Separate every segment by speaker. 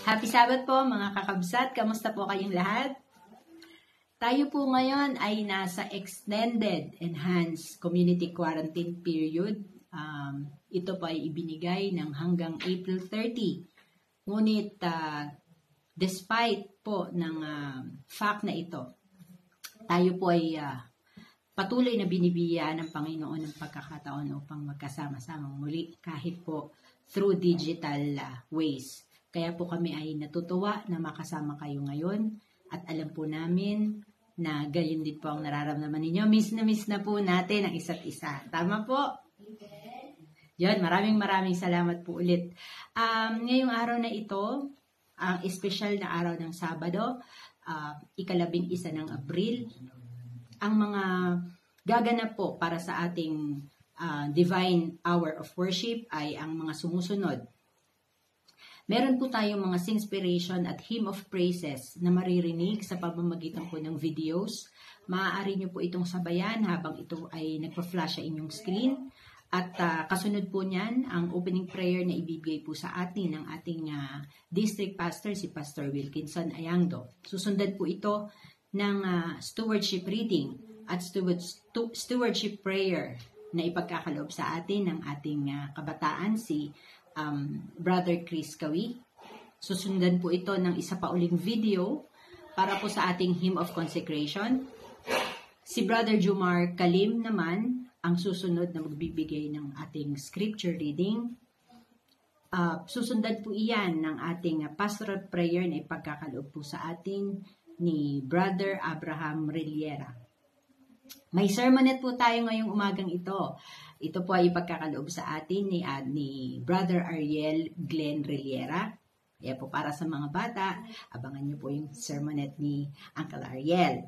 Speaker 1: Happy Sabbath po mga kakabsat. Kamusta po kayong lahat? Tayo po ngayon ay nasa extended enhanced community quarantine period. Ito po ay ibinigay ng hanggang April 30. Ngunit despite po ng fact na ito, tayo po ay patuloy na binibigyan ng Panginoon ng pagkakataon upang magkasama-samang muli kahit po through digital ways. Kaya po kami ay natutuwa na makasama kayo ngayon at alam po namin na gayon din po ang nararamdaman ninyo. Miss na po natin ang isa't isa. Tama po? Yun, maraming salamat po ulit. Ngayong araw na ito, ang espesyal na araw ng Sabado, ika-11 ng Abril, ang mga gaganap po para sa ating divine hour of worship ay ang mga sumusunod. Meron po tayong mga inspiration at hymn of praises na maririnig sa pamamagitan po ng videos. Maaari nyo po itong sabayan habang ito ay nagpa-flash sa inyong screen. At kasunod po niyan, ang opening prayer na ibibigay po sa atin ng ating district pastor, si Pastor Wilkinson Ayangdo. Susundan po ito ng stewardship reading at stewardship prayer na ipagkakaloob sa atin ng ating kabataan, si Brother Chris Kawi. Susundan po ito ng isa pa uling video para po sa ating hymn of consecration. Si Brother Jumar Kalim naman ang susunod na magbibigay ng ating scripture reading. Susundan po iyan ng ating pastoral prayer na ipagkakaloob po sa atin ni Brother Abraham Reliera. May sermonette po tayo ngayong umagang ito. Ito po ay ipagkakaloob sa atin ni Brother Ariel Glenn Reliera. Kaya po para sa mga bata, abangan niyo po yung sermonette ni Uncle Ariel.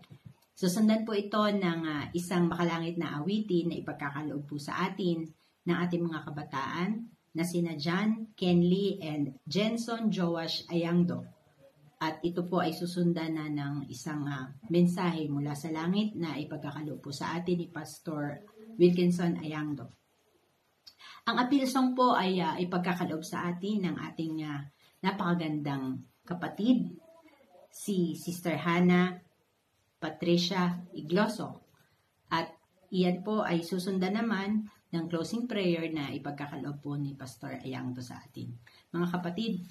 Speaker 1: Susundan po ito ng isang makalangit na awitin na ipagkakaloob po sa atin ng ating mga kabataan na sina John Kenley and Jenson Joash Ayangdo. At ito po ay susundan na ng isang mensahe mula sa langit na ipagkakaloob po sa atin ni Pastor Wilkinson Ayangdo. Ang appeal song po ay ipagkakaloob sa atin ng ating napakagandang kapatid, si Sister Hannah Patricia Igloso. At iyan po ay susundan naman ng closing prayer na ipagkakaloob po ni Pastor Ayangdo sa atin. Mga kapatid,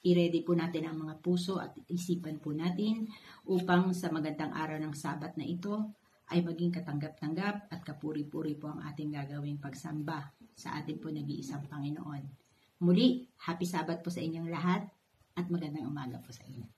Speaker 1: i-ready po natin ang mga puso at isipan po natin upang sa magandang araw ng Sabat na ito ay maging katanggap-tanggap at kapuri-puri po ang ating gagawing pagsamba sa ating po nag-iisang Panginoon. Muli, happy Sabat po sa inyong lahat at magandang umaga po sa inyo.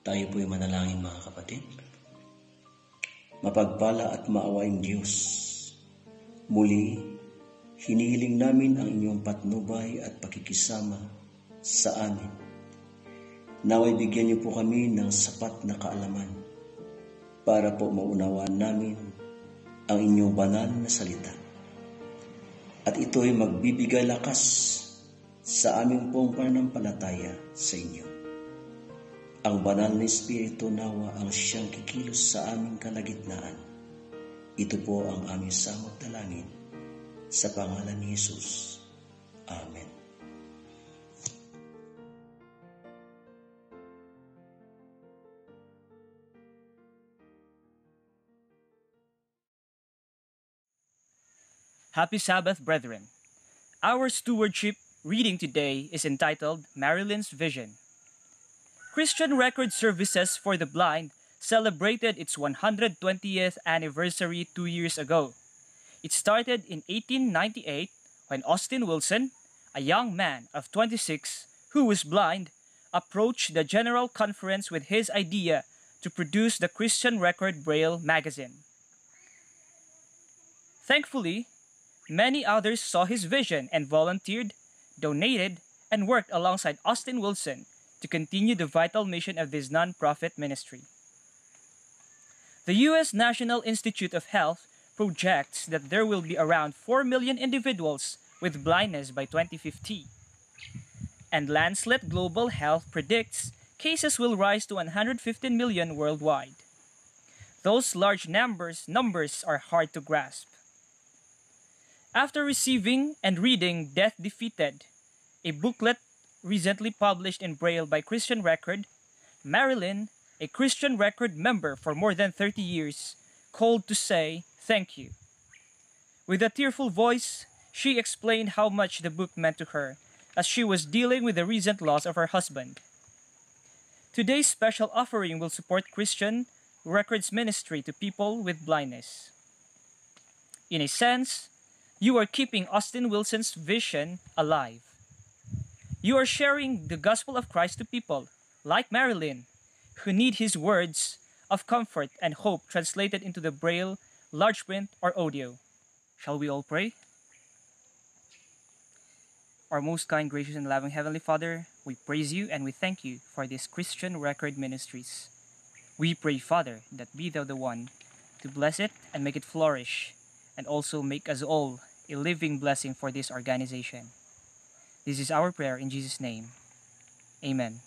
Speaker 2: Tayo po'y manalangin mga kapatid. Mapagpala at maawaing Diyos, muli hinihiling namin ang inyong patnubay at pakikisama sa amin. Naway bigyan niyo po kami ng sapat na kaalaman para po maunawaan namin ang inyong banal na salita. At ito'y magbibigay lakas sa aming pong pananampalataya sa inyo. Ang banal na Espiritu nawa ang siyang kikilos sa aming kalagitnaan. Ito po ang aming samot dalangin sa pangalan ni Jesus. Amen.
Speaker 3: Happy Sabbath, brethren. Our stewardship reading today is entitled Marilyn's Vision. Christian Record Services for the Blind celebrated its 120th anniversary 2 years ago. It started in 1898 when Austin Wilson, a young man of 26 who was blind, approached the General Conference with his idea to produce the Christian Record Braille magazine. Thankfully, many others saw his vision and volunteered, donated, and worked alongside Austin Wilson to continue the vital mission of this non-profit ministry. The U.S. National Institute of Health projects that there will be around 4 million individuals with blindness by 2050. And Lancet Global Health predicts cases will rise to 115 million worldwide. Those large numbers are hard to grasp. After receiving and reading Death Defeated, a booklet recently published in Braille by Christian Record, Marilyn, a Christian Record member for more than 30 years, called to say thank you. With a tearful voice, she explained how much the book meant to her as she was dealing with the recent loss of her husband. Today's special offering will support Christian Records ministry to people with blindness. In a sense, you are keeping Austin Wilson's vision alive. You are sharing the gospel of Christ to people, like Marilyn, who need his words of comfort and hope translated into the Braille, large print, or audio. Shall we all pray? Our most kind, gracious, and loving Heavenly Father, we praise you and we thank you for these Christian Record Ministries. We pray, Father, that be thou the one to bless it and make it flourish, and also make us all a living blessing for this organization. This is our prayer in Jesus' name. Amen.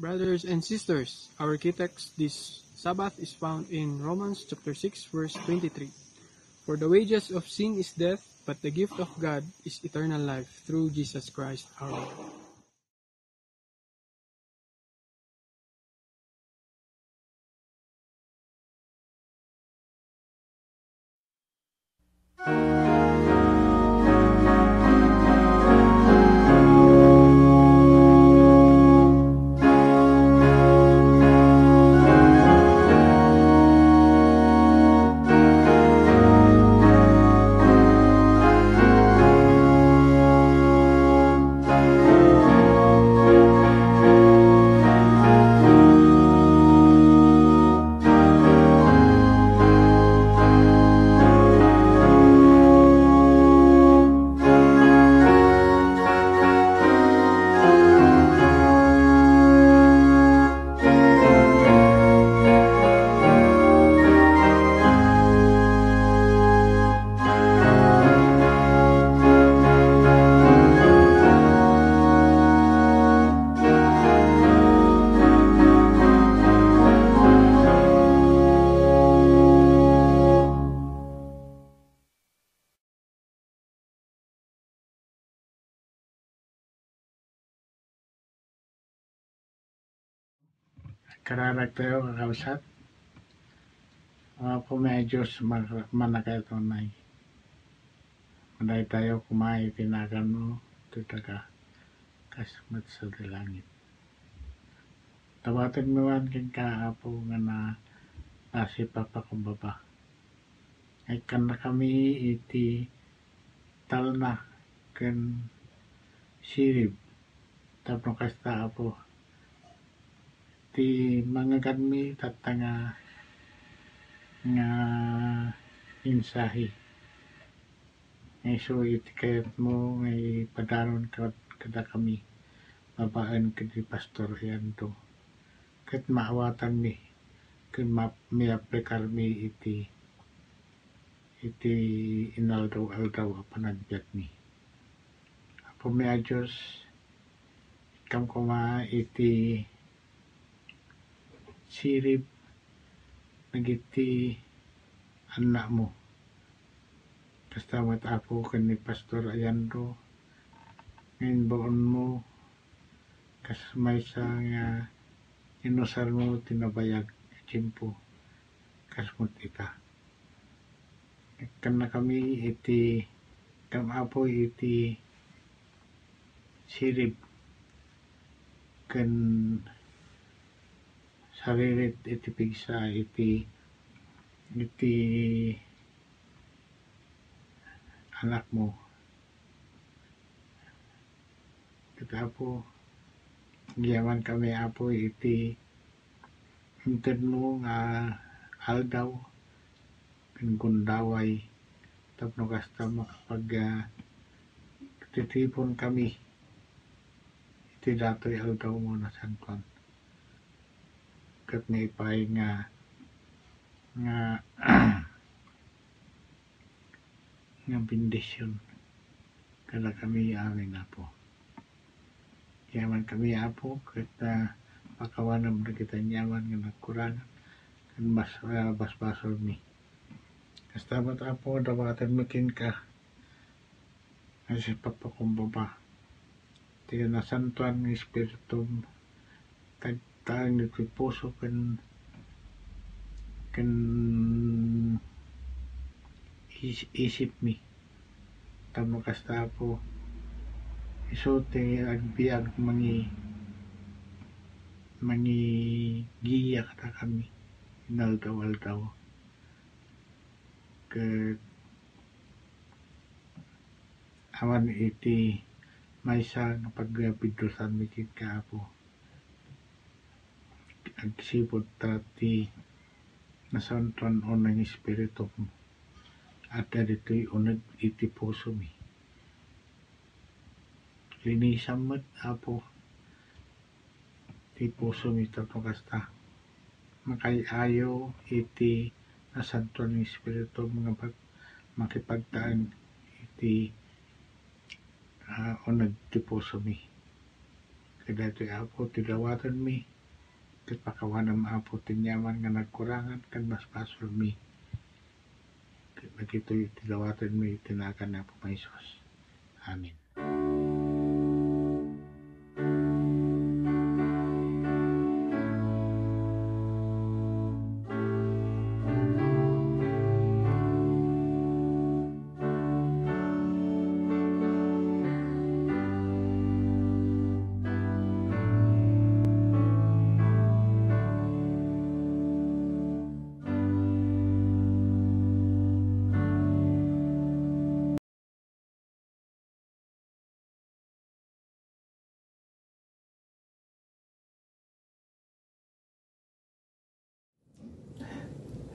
Speaker 4: Brothers and sisters, our key text this Sabbath is found in Romans chapter 6 verse 23. For the wages of sin is death, but the gift of God is eternal life through Jesus Christ our Lord.
Speaker 5: Kararag tayo kakausap. Po may Diyos manakay tunay. Maday tayo kumay tinagan mo tutaga kasmat sa langit. Tawatin mo man king kaapo nga na nasi papakumbaba. Ay kan na kami iti talna ken sirib tapno kasta apo ti mga kadmi tatanga nga insahi ngay so iti kayat mo ngay padaron kada kami babaan kadi pastor yan to kat maawatan mi ken mi aplikar mi iti inaldaw panagbiag mi apo mi a Diyos kam kuma iti sirib nagiti anak mo kastamat apo ken ni pastor Ayando ngayon baon mo kas may sa nga inusal mo tinabayag timpo kasmut ita kan na kami iti kam apo iti sirib ken saririt iti pigsa iti anak mo kita apo giyaman kami apo iti hinted mo nga aldaw ken gundaway tapno kasta makapag titipon kami iti datoy aldaw mo na santuan ket may ipay nga nga bendisyon kada kami amin apo yaman kami apo ket pakawanam na kita nyaman nga nagkurangan ken basbasol mi kastamat apo dawatan makin ka kasi papakumbaba ti nasantuan ng espiritu tagtaang iti puso ken isip mi tamo kasta po isote agbiag mangi giya kata kami inaldaw ket awan iti maysa nga pagbidusan mi ket kaapo agsipud ti nasantuan o ng espiritu mo at dito'y unag iti puso mi linisan mo't apo ti puso mi tapno kasta makayayo iti nasantuan ng espiritu mga makipagtaan iti unag ti puso mi Kadato'y apo, tidawatan mi. Kat pakawanam apo, tinyaman nga nagkurangan, kan mas pasol mi. Nagito'y tidawatan mi, tinakan na po may Isus. Amen.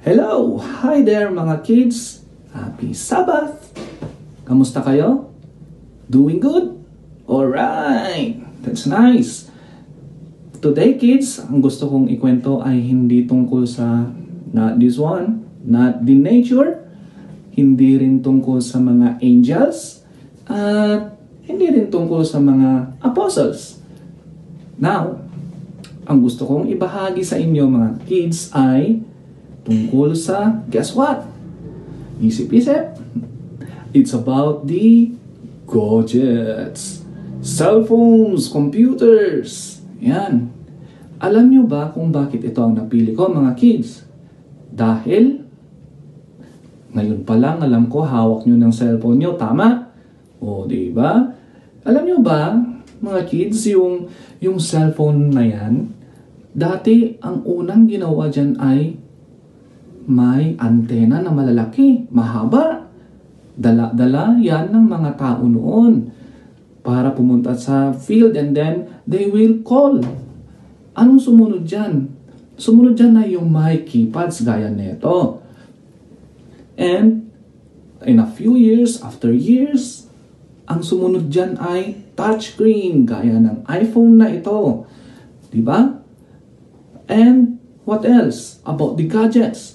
Speaker 6: Hello! Hi there mga kids! Happy Sabbath! Kamusta kayo? Doing good? Alright! That's nice! Today kids, ang gusto kong ikwento ay hindi tungkol sa not this one, not the nature, hindi rin tungkol sa mga angels, at hindi rin tungkol sa mga apostles. Now, ang gusto kong ibahagi sa inyo mga kids ay tungkol sa, guess what? Isip-isip. It's about the gadgets. Cellphones, computers. Yan. Alam nyo ba kung bakit ito ang napili ko mga kids? Dahil, ngayon pa lang alam ko hawak nyo ng cellphone nyo, tama? O, diba? Alam nyo ba, mga kids, yung cellphone na yan, dati ang unang ginawa dyan ay may antena na malalaki, mahaba. Dala-dala yan ng mga tao noon para pumunta sa field and then they will call. Anong sumunod dyan? Sumunod dyan na yung may keypads gaya nito. And in a few years, after years, ang sumunod dyan ay touchscreen gaya ng iPhone na ito. Diba? And what else about the gadgets?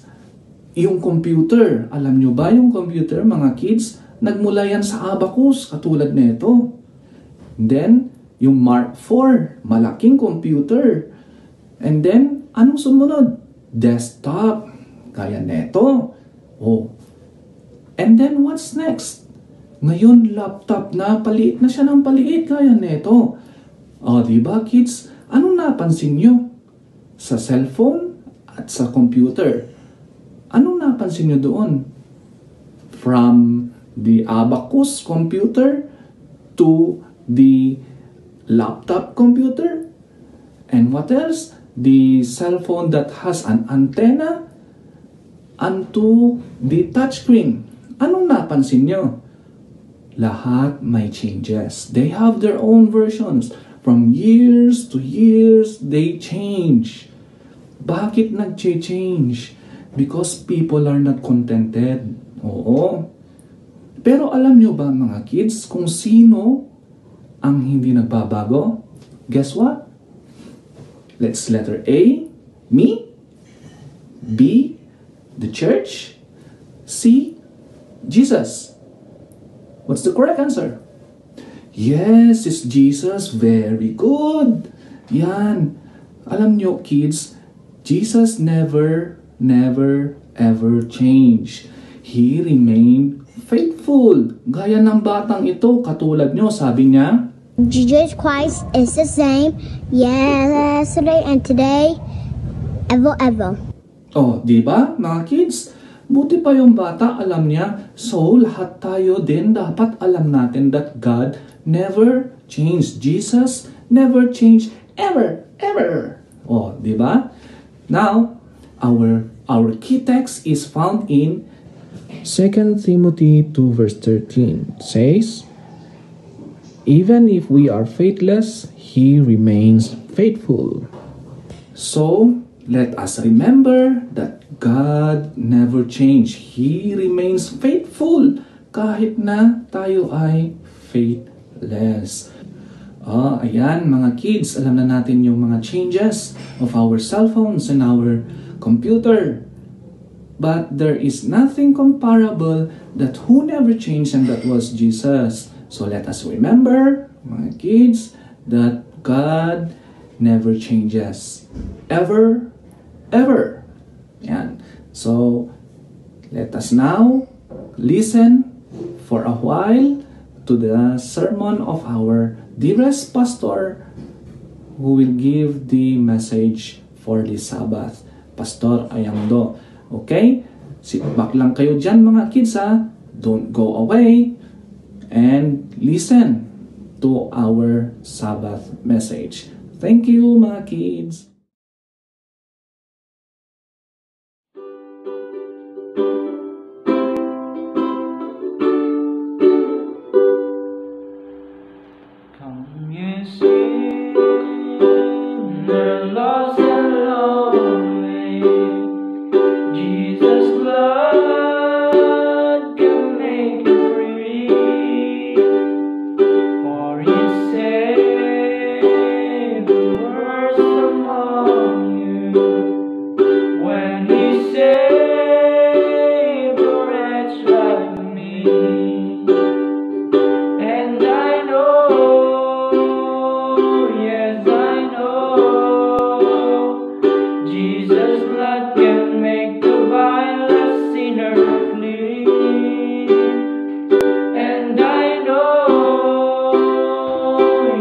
Speaker 6: Yung computer, alam nyo ba yung computer mga kids? Nagmula yan sa abacus, katulad nito. Then, yung Mark IV, malaking computer. And then, anong sumunod? Desktop, kaya neto. Oh. And then, what's next? Ngayon, laptop na, paliit na siya ng paliit, kaya neto. O, diba kids? Anong napansin nyo? Sa cellphone at sa computer. Anong napansin nyo doon? From the abacus computer to the laptop computer? And what else? The cell phone that has an antenna unto the touchscreen. Anong napansin nyo? Lahat may changes. They have their own versions. From years to years, they change. Bakit nag-change? Because people are not contented. Oo. Pero alam nyo ba mga kids kung sino ang hindi nagbabago? Guess what? Let's letter A, me. B, the church. C, Jesus. What's the correct answer? Yes, it's Jesus. Very good. Yan. Alam nyo kids, Jesus never ever change. He remained faithful. Gaya ng batang ito, katulad nyo, sabi niya,
Speaker 7: Jesus Christ is the same yesterday and today, ever.
Speaker 6: Oh, di ba mga kids? Buti pa yung bata, alam niya. So, lahat tayo din dapat alam natin that God never changed. Jesus never changed ever. Oh, di ba? Now, our key text is found in 2 Timothy 2 verse 13. Says, even if we are faithless, He remains faithful. So, let us remember that God never changed. He remains faithful kahit na tayo ay faithless. Ayan mga kids, alam na natin yung mga changes of our cell phones and our computer. But there is nothing comparable that who never changed, and that was Jesus. So let us remember, mga kids, that God never changes. Ever, ever. Yan. So, let us now listen for a while to the sermon of our dearest pastor who will give the message for the Sabbath, Pastor Ayangdo. Okay? Sit back lang kayo dyan mga kids ha. Don't go away and listen to our Sabbath message. Thank you mga kids.
Speaker 8: Come ye sinner, lost and lonely, Jesus' blood can make you free. For He saved the worst among you, when He saved a wretch like me. And I know, yes I know, Jesus' blood can make the vilest sinner clean. And I know,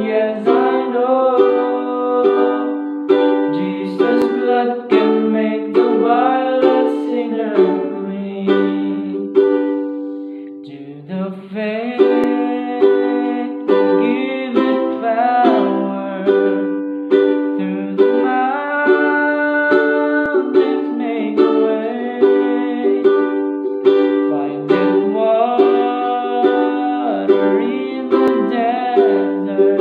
Speaker 8: yes I know, Jesus' blood can make the vilest sinner clean. To the faith give it power, through the mountains make a way, finding water in the desert,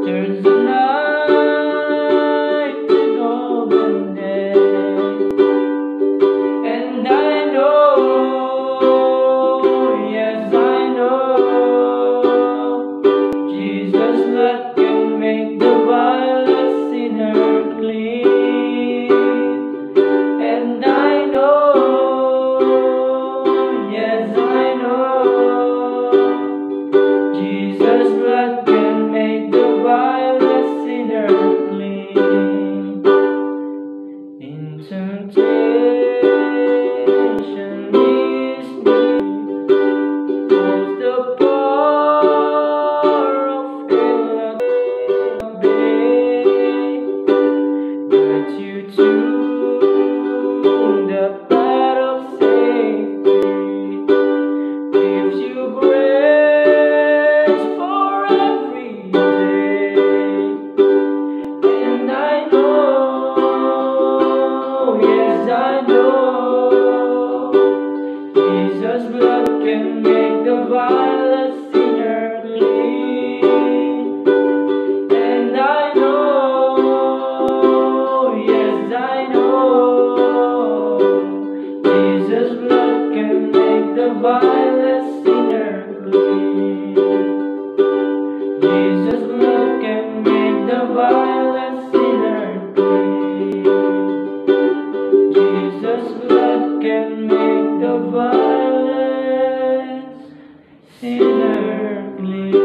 Speaker 8: turns the night to golden day. And I know, yes I know, Jesus' blood can make the vilest sinner clean. And I know, yes I know, Jesus' blood can make the vilest sinner clean. In temptation is holds the power of hell at bay, guides you to the path of safety, gives you grace for every day. And I know, yes I know, Jesus' blood can make the vilest sinner clean. And I know, yes I know, Jesus' blood can make the vilest sinner clean. Jesus' blood can make the vilest sinner clean. Jesus' blood can make the vilest sinner clean.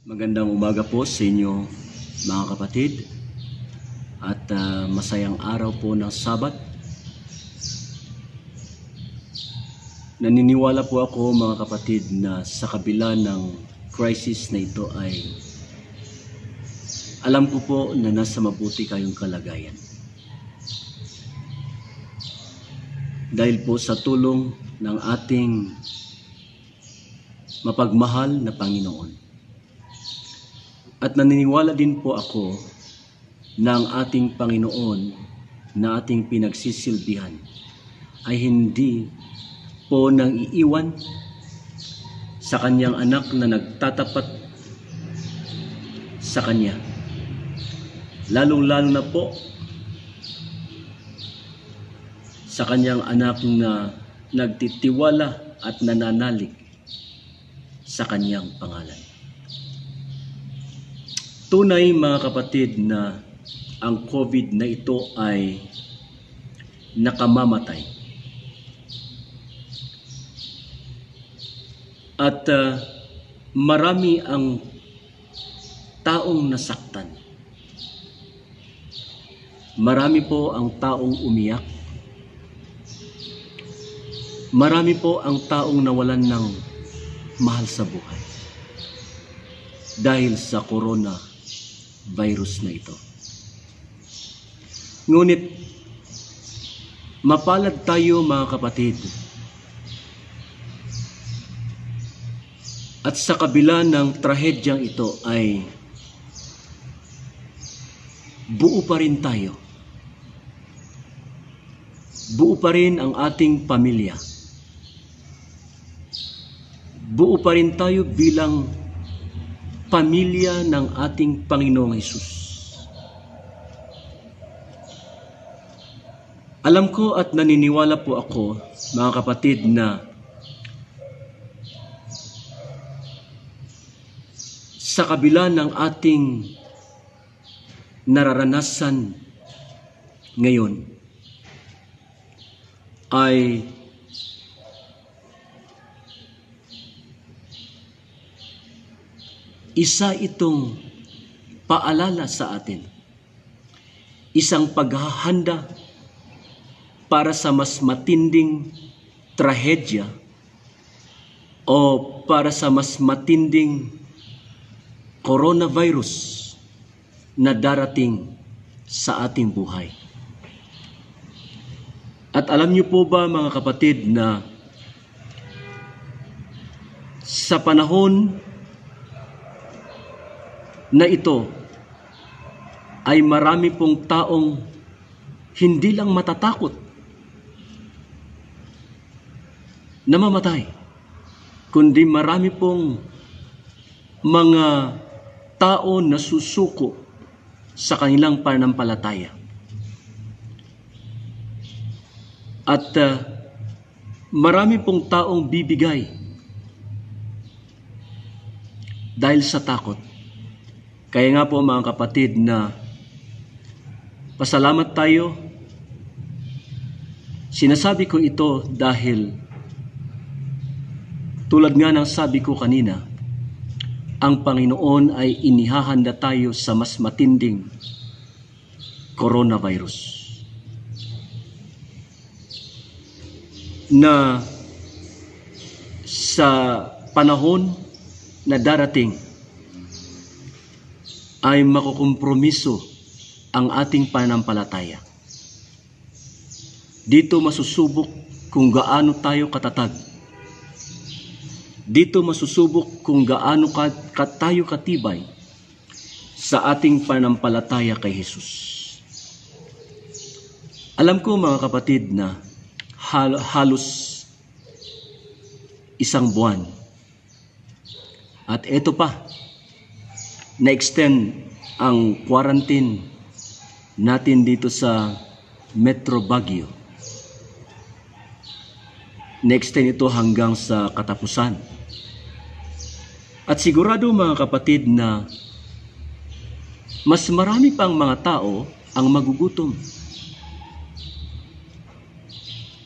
Speaker 2: Magandang umaga po sa inyo mga kapatid at masayang araw po ng Sabat. Naniniwala po ako mga kapatid na sa kabila ng crisis na ito ay alam ko po na nasa mabuti kayong kalagayan. Dahil po sa tulong ng ating mapagmahal na Panginoon. At naniniwala din po ako na ang ating Panginoon na ating pinagsisilbihan ay hindi po nang iiwan sa kanyang anak na nagtatapat sa kanya. Lalong-lalo na po sa kanyang anak na nagtitiwala at nananalig sa kanyang pangalan. Tunay mga kapatid na ang COVID na ito ay nakamamatay. At marami ang taong nasaktan. Marami po ang taong umiyak. Marami po ang taong nawalan ng mahal sa buhay dahil sa coronavirus na ito. Ngunit, mapalad tayo mga kapatid. At sa kabila ng trahedyang ito ay buo pa rin tayo. Buo pa rin ang ating pamilya. Buo pa rin tayo bilang pamilya ng ating Panginoong Hesus. Alam ko at naniniwala po ako, mga kapatid, na sa kabila ng ating nararanasan ngayon ay isa itong paalala sa atin, isang paghahanda para sa mas matinding trahedya o para sa mas matinding coronavirus na darating sa ating buhay. At alam niyo po ba mga kapatid na sa panahon na ito ay marami pong taong hindi lang matatakot na mamatay, kundi marami pong mga tao na susuko sa kanilang pananampalataya. At marami pong taong bibigay dahil sa takot. Kaya nga po mga kapatid na pasalamat tayo. Sinasabi ko ito dahil tulad nga ng sabi ko kanina, ang Panginoon ay inihahanda tayo sa mas matinding coronavirus na sa panahon na darating ay makukompromiso ang ating pananampalataya. Dito masusubok kung gaano tayo katatag. Dito masusubok kung gaano tayo katibay sa ating pananampalataya kay Jesus. Alam ko mga kapatid na halos isang buwan. At ito pa, na-extend ang quarantine natin dito sa Metro Baguio. Na-extend ito hanggang sa katapusan. At sigurado mga kapatid na mas marami pang mga tao ang magugutom.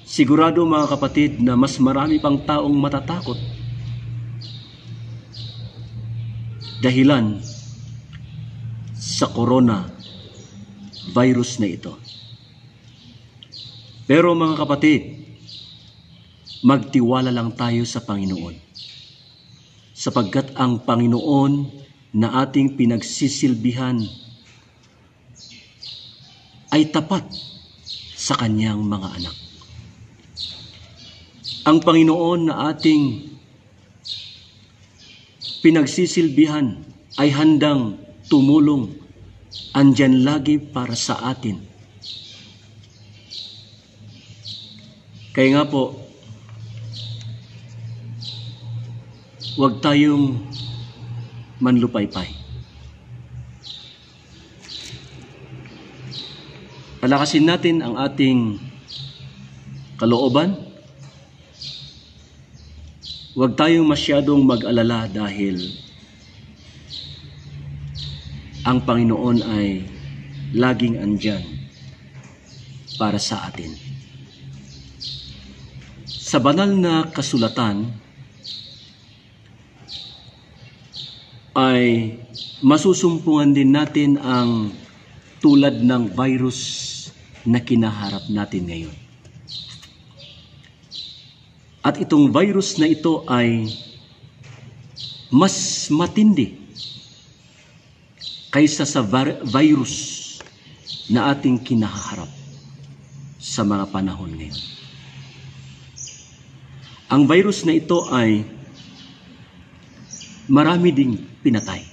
Speaker 2: Sigurado mga kapatid na mas marami pang taong matatakot. Dahilan sa corona virus na ito. Pero mga kapatid, magtiwala lang tayo sa Panginoon. Sapagkat ang Panginoon na ating pinagsisilbihan ay tapat sa kanyang mga anak. Ang Panginoon na ating pinagsisilbihan ay handang tumulong, andyan lagi para sa atin. Kaya nga po, huwag tayong manlupaypay. Palakasin natin ang ating kalooban. Huwag tayong masyadong mag-alala dahil ang Panginoon ay laging andyan para sa atin. Sa banal na kasulatan ay masusumpungan din natin ang tulad ng virus na kinaharap natin ngayon. At itong virus na ito ay mas matindi kaysa sa virus na ating kinaharap sa mga panahon ngayon. Ang virus na ito ay marami ding pinatay.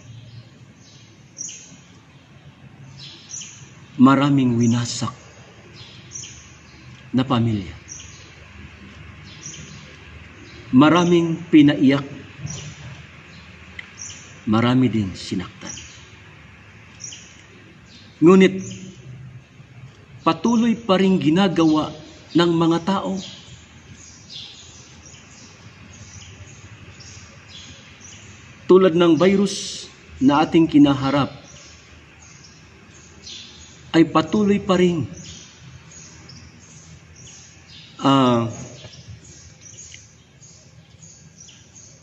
Speaker 2: Maraming winasak na pamilya. Maraming pinaiyak. Marami din sinaktan. Ngunit patuloy pa rin ginagawa ng mga tao tulad ng virus na ating kinaharap ay patuloy pa rin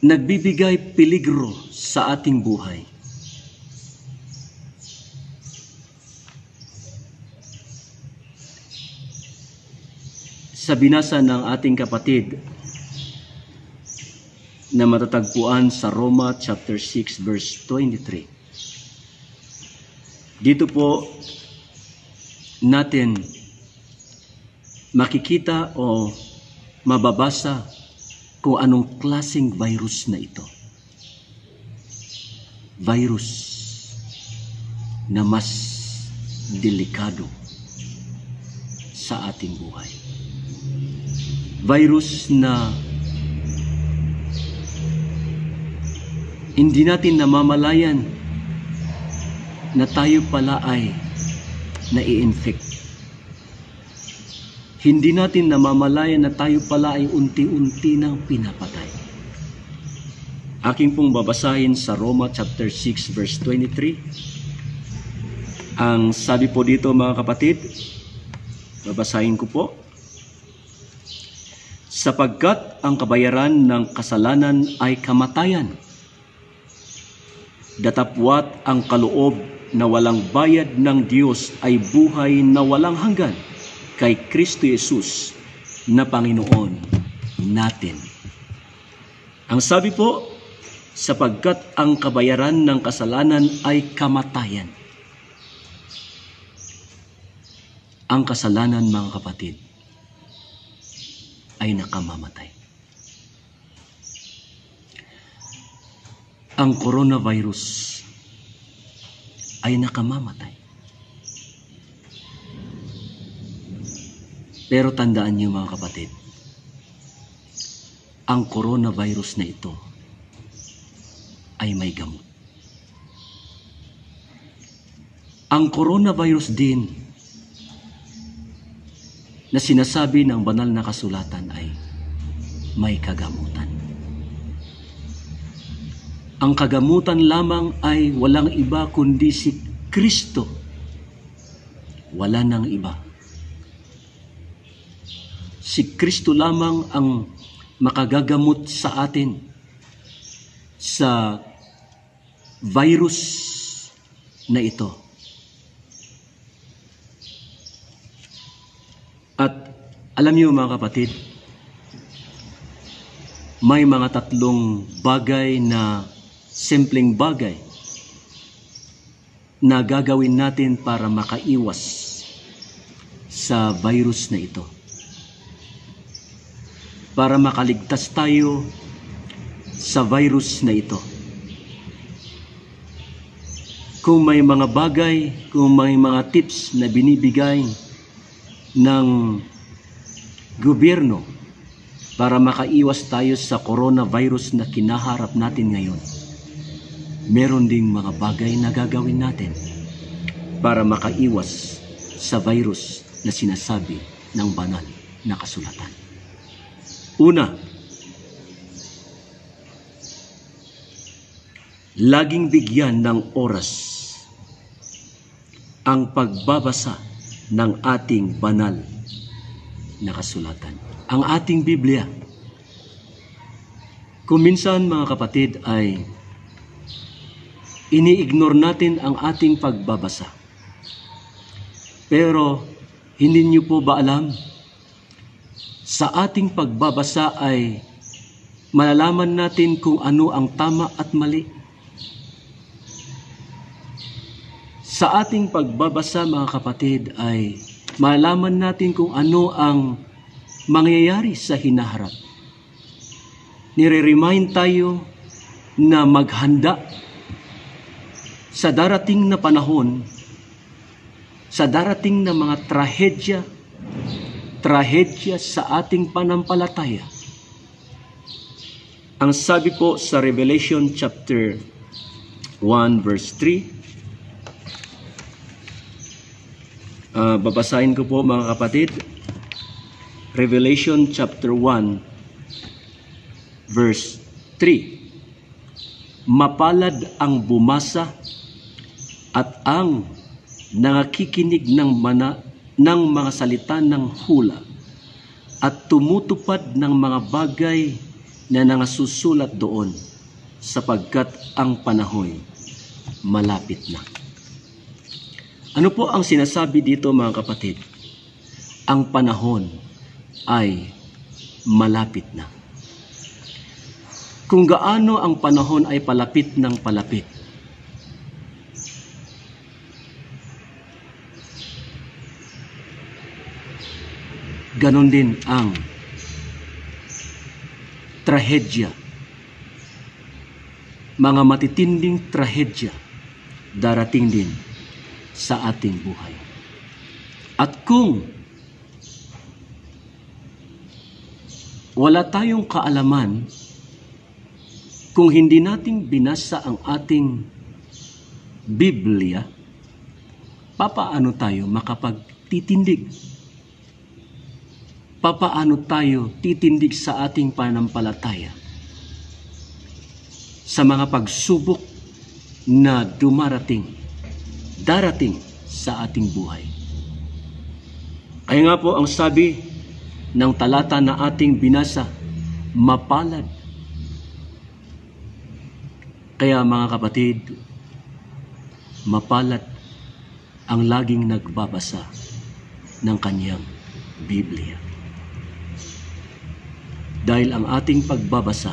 Speaker 2: nagbibigay peligro sa ating buhay. Sa binasa ng ating kapatid na matatagpuan sa Roma chapter 6 verse 23. Dito po natin makikita o mababasa kung anong klaseng virus na ito. Virus na mas delikado sa ating buhay. Virus na hindi natin namamalayan na tayo pala ay nai-infect. Hindi natin namamalayan na tayo pala ay unti-unti nang pinapatay. Aking pong babasahin sa Roma chapter 6 verse 23. Ang sabi po dito mga kapatid, babasahin ko po. Sapagkat ang kabayaran ng kasalanan ay kamatayan, datapwat ang kaloob na walang bayad ng Diyos ay buhay na walang hanggan kay Kristo Jesus na Panginoon natin. Ang sabi po, sapagkat ang kabayaran ng kasalanan ay kamatayan. Ang kasalanan, mga kapatid, ay nakamamatay. Ang coronavirus ay nakamamatay. Pero tandaan niyo mga kapatid, ang coronavirus na ito ay may gamot. Ang coronavirus din na sinasabi ng banal na kasulatan ay may kagamutan. Ang kagamutan lamang ay walang iba kundi si Kristo. Wala nang iba. Si Kristo lamang ang makagagamot sa atin sa virus na ito. At alam niyo mga kapatid, may mga tatlong bagay na simpleng bagay na gagawin natin para makaiwas sa virus na ito. Para makaligtas tayo sa virus na ito. Kung may mga bagay, kung may mga tips na binibigay ng gobyerno para makaiwas tayo sa coronavirus na kinaharap natin ngayon, meron ding mga bagay na gagawin natin para makaiwas sa virus na sinasabi ng banal na kasulatan. Una, laging bigyan ng oras ang pagbabasa ng ating banal na kasulatan, ang ating Biblia. Kung minsan mga kapatid ay ini-ignore natin ang ating pagbabasa. Pero hindi niyo po ba alam, sa ating pagbabasa ay malalaman natin kung ano ang tama at mali. Sa ating pagbabasa mga kapatid ay malalaman natin kung ano ang mangyayari sa hinaharap. Nire-remind tayo na maghanda sa darating na panahon, sa darating na mga trahedya sa ating panampalataya. Ang sabi po sa Revelation chapter 1 verse 3, babasahin ko po mga kapatid. Revelation chapter 1 verse 3. Mapalad ang bumasa at ang nangakikinig ng mga salita ng hula at tumutupad ng mga bagay na nangasusulat doon, sapagkat ang panahon malapit na. Ano po ang sinasabi dito mga kapatid? Ang panahon ay malapit na. Kung gaano ang panahon ay palapit ng palapit, ganon din ang trahedya, mga matitinding trahedya darating din sa ating buhay. At kung wala tayong kaalaman, kung hindi natin binasa ang ating Biblia, papaano tayo makapagtitindig? Papaano tayo titindig sa ating pananampalataya sa mga pagsubok na darating sa ating buhay? Kaya nga po ang sabi ng talata na ating binasa, mapalad. Kaya mga kapatid, mapalad ang laging nagbabasa ng kanyang Biblia. Dahil ang ating pagbabasa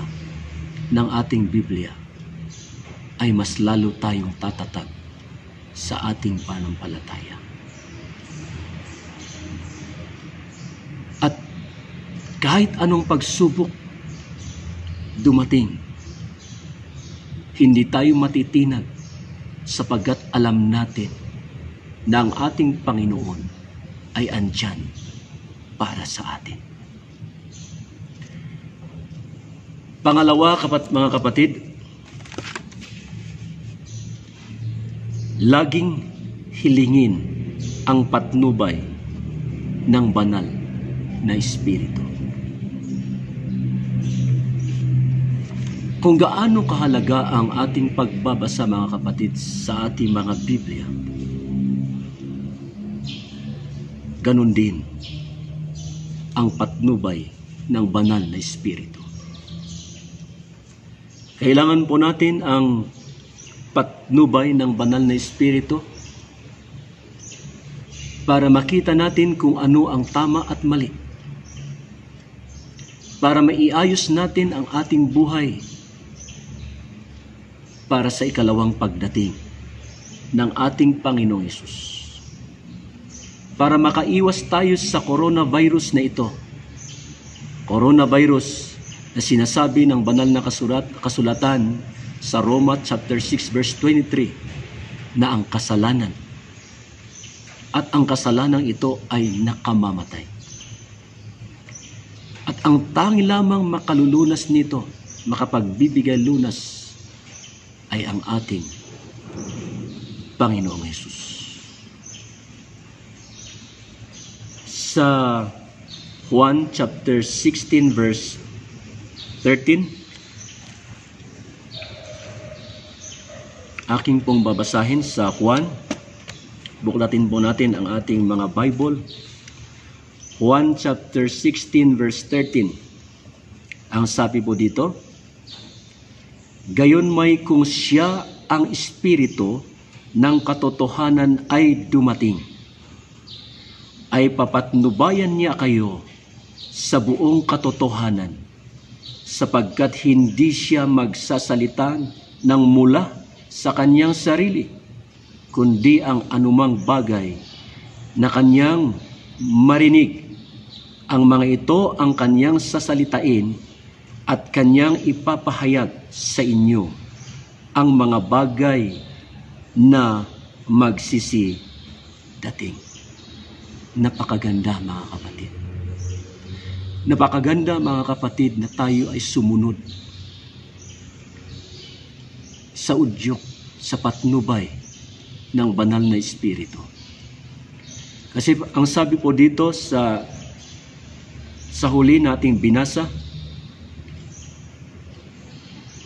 Speaker 2: ng ating Biblia ay mas lalo tayong tatatag sa ating pananampalataya. At kahit anong pagsubok dumating, hindi tayo matitinag sapagkat alam natin na ang ating Panginoon ay andyan para sa atin. Pangalawa, mga kapatid, laging hilingin ang patnubay ng banal na Espiritu. Kung gaano kahalaga ang ating pagbabasa mga kapatid sa ating mga Biblia, ganun din ang patnubay ng banal na Espiritu. Kailangan po natin ang patnubay ng banal na Espiritu para makita natin kung ano ang tama at mali. Para maiayos natin ang ating buhay para sa ikalawang pagdating ng ating Panginoong Hesus. Para makaiwas tayo sa coronavirus na ito. Coronavirus na sinasabi ng banal na kasulatan sa Roma chapter 6 verse 23 na ang kasalanan at ang kasalanang ito ay nakamamatay. At ang tangi lamang makalulunas nito, makapagbibigay lunas, ay ang ating Panginoong Hesus. Sa Juan chapter 16 verse 13, aking pong babasahin sa Juan buklatin po natin ang ating mga Bible. Juan chapter 16 verse 13. Ang sabi po dito, gayon may kung siya ang Espiritu ng katotohanan ay dumating, ay papatnubayan niya kayo sa buong katotohanan, sapagkat hindi siya magsasalita ng mula sa kanyang sarili, kundi ang anumang bagay na kanyang marinig. Ang mga ito ang kanyang sasalitain at kanyang ipapahayag sa inyo ang mga bagay na magsisidating. Napakaganda mga kapatid. Napakaganda mga kapatid na tayo ay sumunod sa udyok, sa patnubay ng banal na Espiritu. Kasi ang sabi po dito sa huli nating binasa,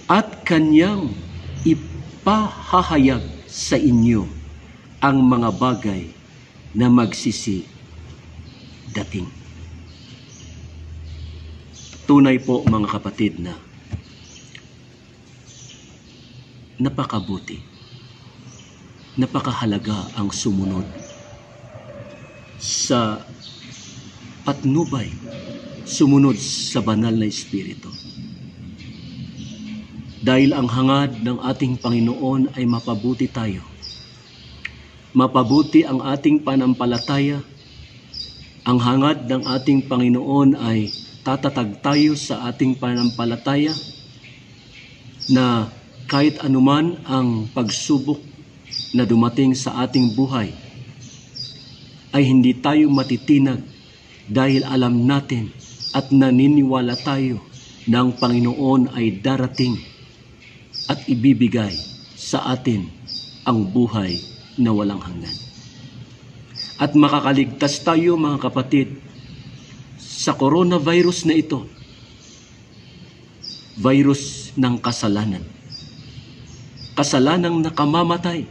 Speaker 2: at kanyang ipahahayag sa inyo ang mga bagay na magsisidating. Tunay po mga kapatid na napakabuti, napakahalaga ang sumunod sa patnubay, sumunod sa banal na Espiritu. Dahil ang hangad ng ating Panginoon ay mapabuti tayo. Mapabuti ang ating panampalataya. Ang hangad ng ating Panginoon ay tatatag tayo sa ating panampalataya na kahit anuman ang pagsubok na dumating sa ating buhay, ay hindi tayo matitinag dahil alam natin at naniniwala tayo na ang Panginoon ay darating at ibibigay sa atin ang buhay na walang hanggan. At makakaligtas tayo mga kapatid sa coronavirus na ito, virus ng kasalanan, kasalanang nakamamatay.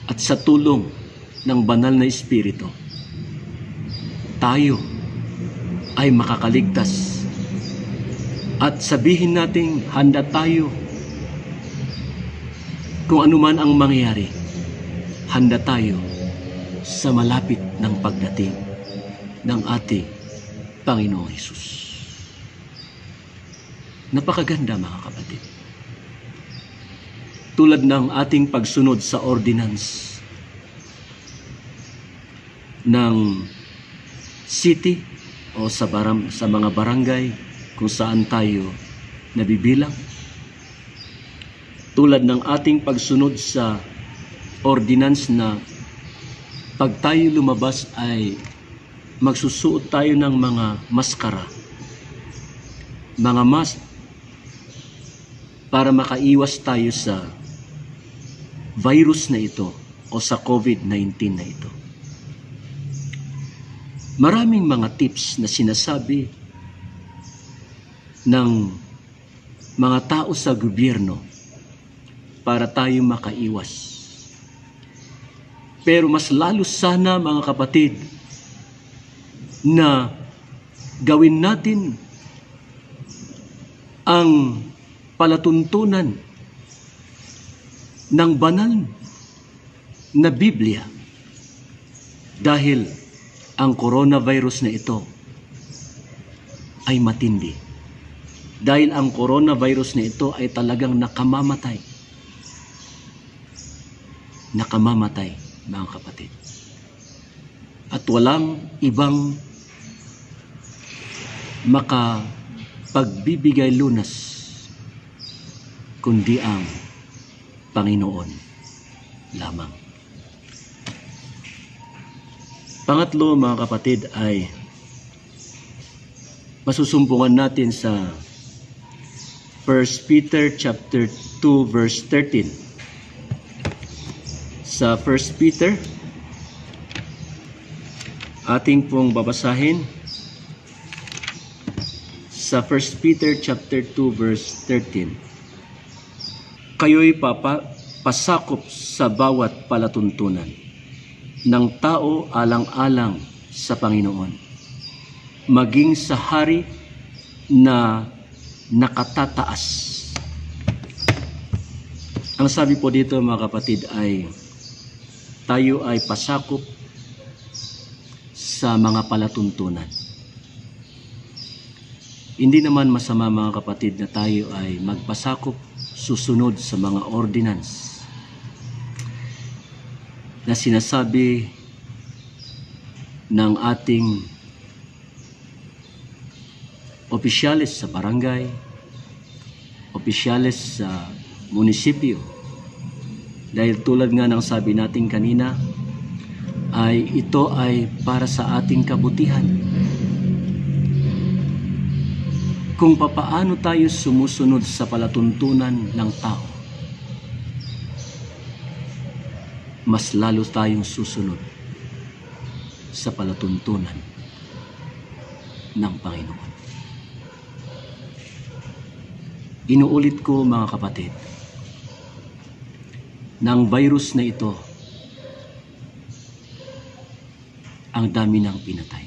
Speaker 2: At sa tulong ng banal na Espiritu, tayo ay makakaligtas. At sabihin natin, handa tayo kung anuman ang mangyari, handa tayo sa malapit ng pagdating ng ating Panginoong Hesus. Napakaganda mga kapatid. Tulad ng ating pagsunod sa ordinance ng city o sa mga barangay kung saan tayo nabibilang. Tulad ng ating pagsunod sa ordinance na pag tayo lumabas ay magsusuot tayo ng mga maskara, mga mask, para makaiwas tayo sa virus na ito o sa COVID-19 na ito. Maraming mga tips na sinasabi ng mga tao sa gobyerno para tayo makaiwas. Pero mas lalo sana mga kapatid na gawin natin ang palatuntunan ng banal na Biblia, dahil ang coronavirus na ito ay matindi. Dahil ang coronavirus na ito ay talagang nakamamatay. Nakamamatay, mga kapatid. At walang ibang makapagbibigay lunas kundi ang Panginoon lamang. Pangatlo, mga kapatid, ay masusumpungan natin sa 1 Peter chapter 2 verse 13. Sa 1 Peter, ating pong babasahin sa 1 Peter chapter 2 verse 13. Kayo'y pasakop sa bawat palatuntunan ng tao alang-alang sa Panginoon, maging sa hari na nakatataas. Ang sabi po dito mga kapatid ay tayo ay pasakop sa mga palatuntunan. Hindi naman masama mga kapatid na tayo ay magpasakop, susunod sa mga ordinance na sinasabi ng ating opisyales sa barangay, opisyales sa munisipyo. Dahil tulad nga ng sabi natin kanina, ay ito ay para sa ating kabutihan. Kung papaano tayo sumusunod sa palatuntunan ng tao, mas lalo tayong susunod sa palatuntunan ng Panginoon. Inuulit ko mga kapatid, ng virus na ito, ang dami ng pinatay.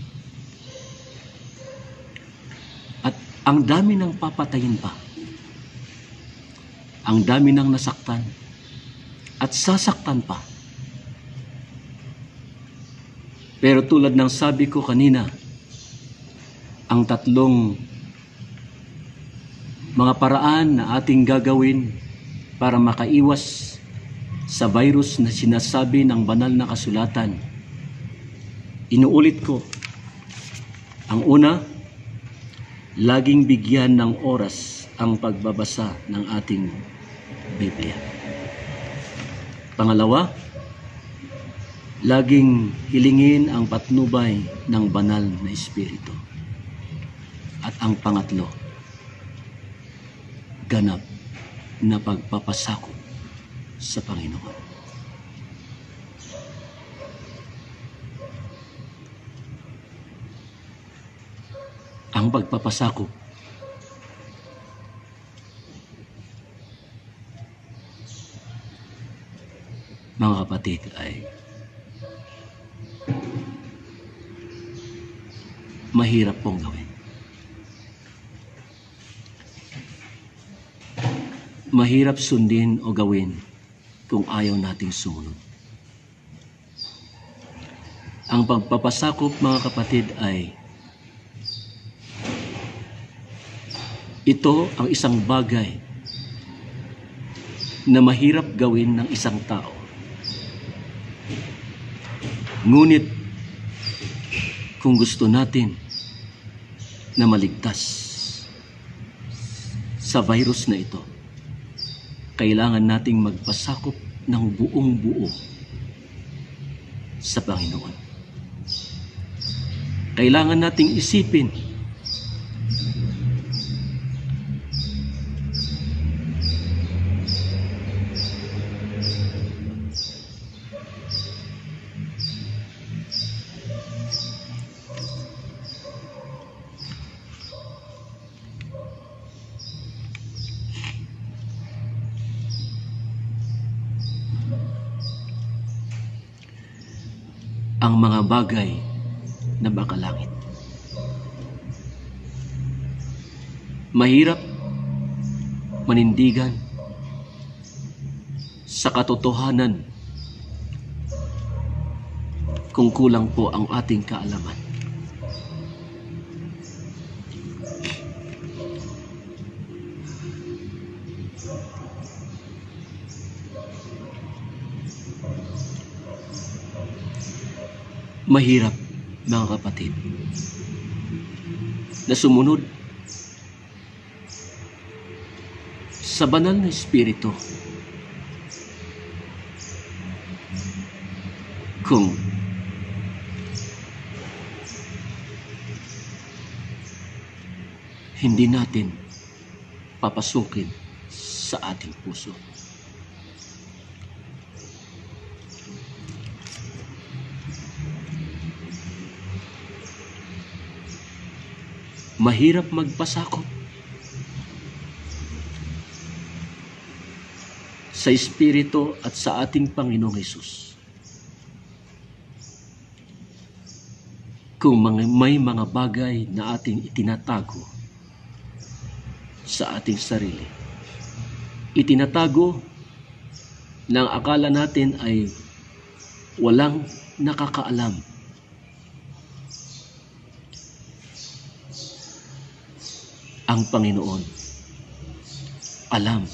Speaker 2: At ang dami ng papatayin pa. Ang dami ng nasaktan at sasaktan pa. Pero tulad ng sabi ko kanina, ang tatlong mga paraan na ating gagawin para makaiwas sa virus na sinasabi ng banal na kasulatan. Inuulit ko, ang una, laging bigyan ng oras ang pagbabasa ng ating Biblia. Pangalawa, laging hilingin ang patnubay ng banal na Espiritu. At ang pangatlo, ganap na pagpapasakop sa Panginoon. Ang pagpapasakop mga kapatid ay mahirap pong gawin. Mahirap sundin o gawin kung ayaw nating sumunod. Ang pagpapasakop mga kapatid ay ito ang isang bagay na mahirap gawin ng isang tao. Ngunit kung gusto natin na maligtas sa virus na ito, kailangan nating magpasakop ng buong buo sa Panginoon. Kailangan nating isipin ang mga bagay na makalangit. Mahirap manindigan sa katotohanan kung kulang po ang ating kaalaman. Mahirap, mga kapatid, na sumunod sa banal na Espiritu kung hindi natin papasukin sa ating puso. Mahirap magpasakop sa Espiritu at sa ating Panginoong Hesus. Kung may mga bagay na ating itinatago sa ating sarili, itinatago na ang akala natin ay walang nakakaalam, ang Panginoon alam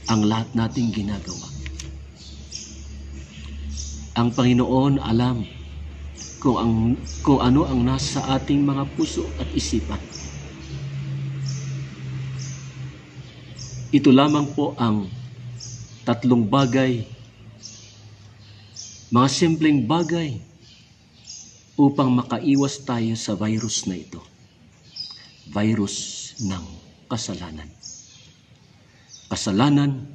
Speaker 2: ang lahat nating ginagawa. Ang Panginoon alam kung ano ang nasa ating mga puso at isipan. Ito lamang po ang tatlong bagay, mga simpleng bagay upang makaiwas tayo sa virus na ito. Virus ng kasalanan. Kasalanan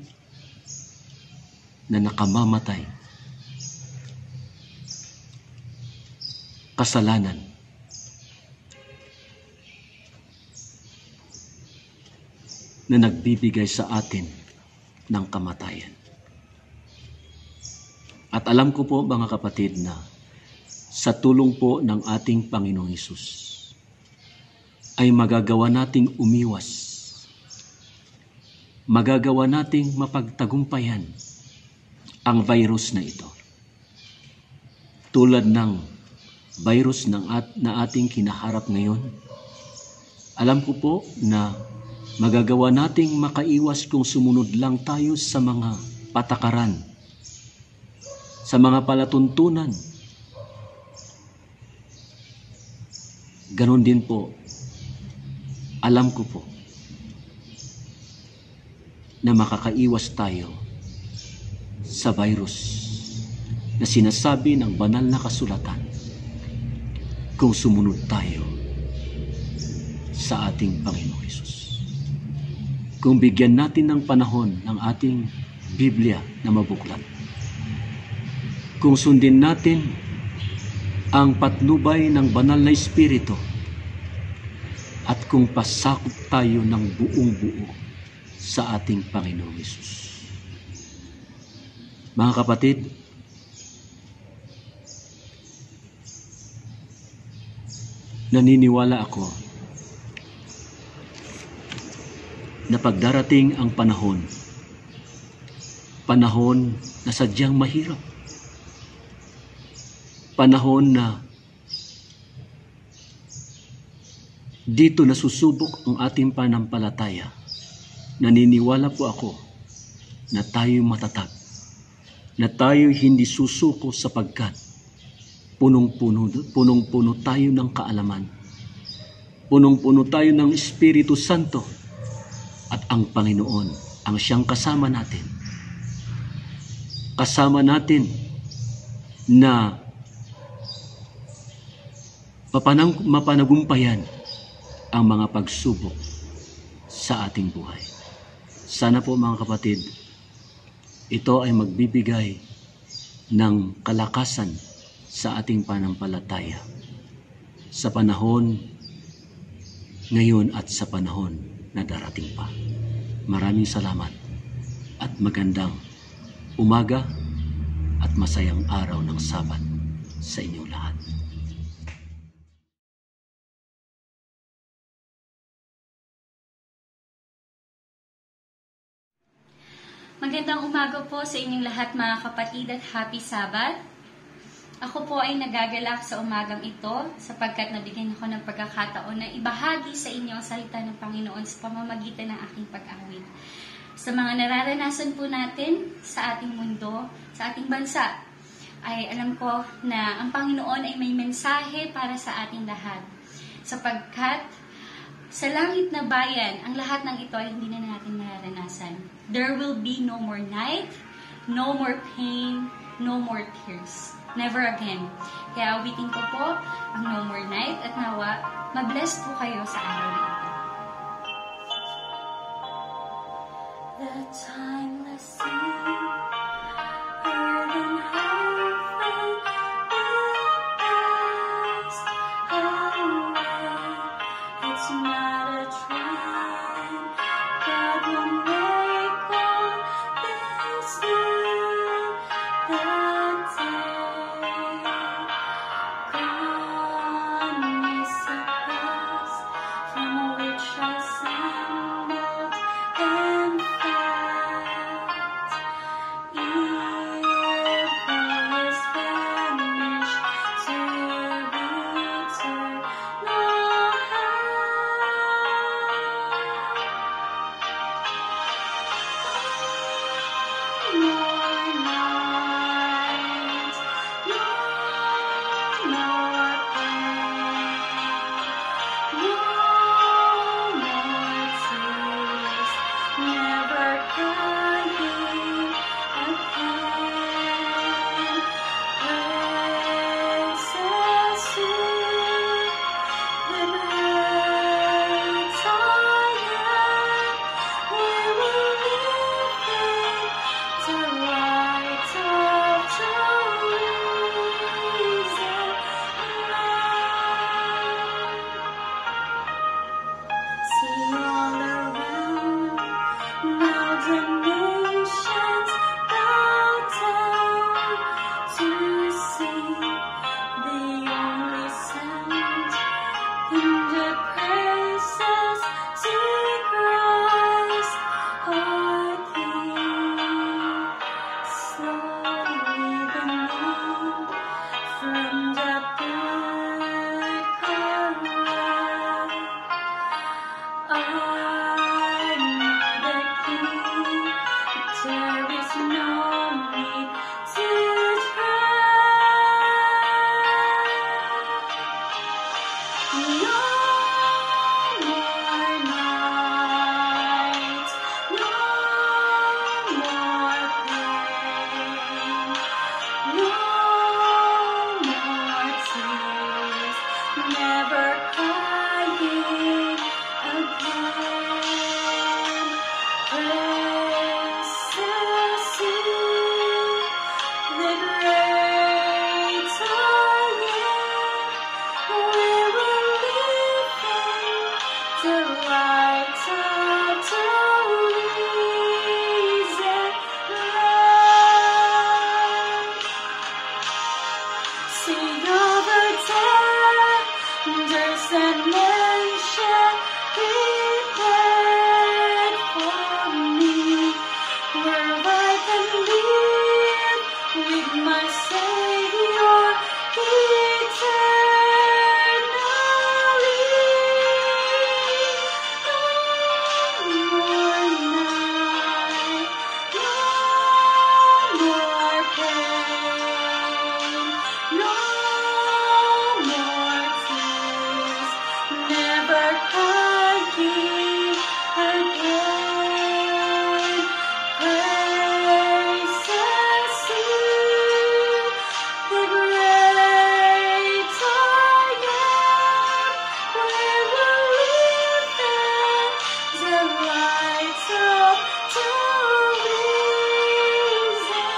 Speaker 2: na nakamamatay. Kasalanan na nagbibigay sa atin ng kamatayan. At alam ko po mga kapatid na sa tulong po ng ating Panginoong Hesus ay magagawa nating umiwas. Magagawa nating mapagtagumpayan ang virus na ito. Tulad ng virus na ating kinaharap ngayon, alam ko po na magagawa nating makaiwas kung sumunod lang tayo sa mga patakaran, sa mga palatuntunan. Ganon din po, alam ko po na makakaiwas tayo sa virus na sinasabi ng banal na kasulatan kung sumunod tayo sa ating Panginoong Hesus. Kung bigyan natin ng panahon ng ating Biblia na mabuklat, kung sundin natin ang patnubay ng banal na Espiritu, at kung pasakop tayo ng buong buo sa ating Panginoong Hesus. Mga kapatid, naniniwala ako na pagdarating ang panahon na sadyang mahirap, panahon na dito nasusubok ang ating panampalataya. Naniniwala po ako na tayo matatag, na tayo hindi susuko sapagkat punong-puno tayo ng kaalaman, punong-puno tayo ng Espiritu Santo, at ang Panginoon ang siyang kasama natin. Kasama natin na mapanagumpayan ang mga pagsubok sa ating buhay. Sana po mga kapatid, ito ay magbibigay ng kalakasan sa ating panampalataya sa panahon ngayon at sa panahon na darating pa. Maraming salamat at magandang umaga at masayang araw ng Sabat sa inyong lahat.
Speaker 9: Magandang umaga po sa inyong lahat mga kapatid at happy Sabat. Ako po ay nagagalak sa umagang ito sapagkat nabigyan ako ng pagkakataon na ibahagi sa inyo ang salita ng Panginoon sa pamamagitan ng aking pag-awit. Sa mga nararanasan po natin sa ating mundo, sa ating bansa, ay alam ko na ang Panginoon ay may mensahe para sa ating lahat. Sapagkat sa langit na bayan, ang lahat ng ito ay hindi na natin mararanasan. There will be no more night, no more pain, no more tears. Never again. Kaya awitin ko po ang No More Night at nawa, mabless po kayo sa araw na ito. The timeless sea, earth and heaven will pass away. It's not a trend, God will make all things Sea over tenders and men shall prepared for me, where I can live with my Savior eternally. No more night, no more pain, no more tears, never crying again. Praise and sing the great I am, where we'll live at the light of the risen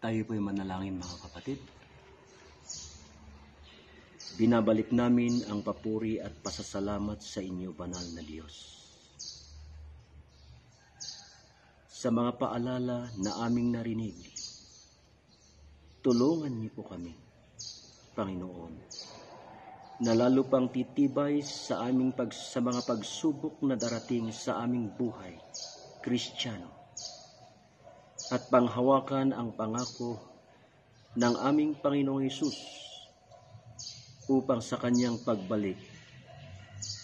Speaker 2: Tayo po'y manalangin mga kapatid. Binabalik namin ang papuri at pasasalamat sa inyo, banal na Diyos. Sa mga paalala na aming narinig, tulungan niyo po kami, Panginoon, na lalo pang titibay sa mga pagsubok na darating sa aming buhay, Kristiyano, at panghawakan ang pangako ng aming Panginoong Hesus upang sa kanyang pagbalik,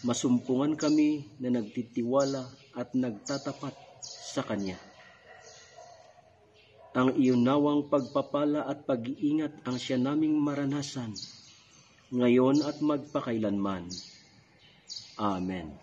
Speaker 2: masumpungan kami na nagtitiwala at nagtatapat sa kanya. Ang iyon nawang pagpapala at pag-iingat ang siya naming maranasan, ngayon at magpakailanman. Amen.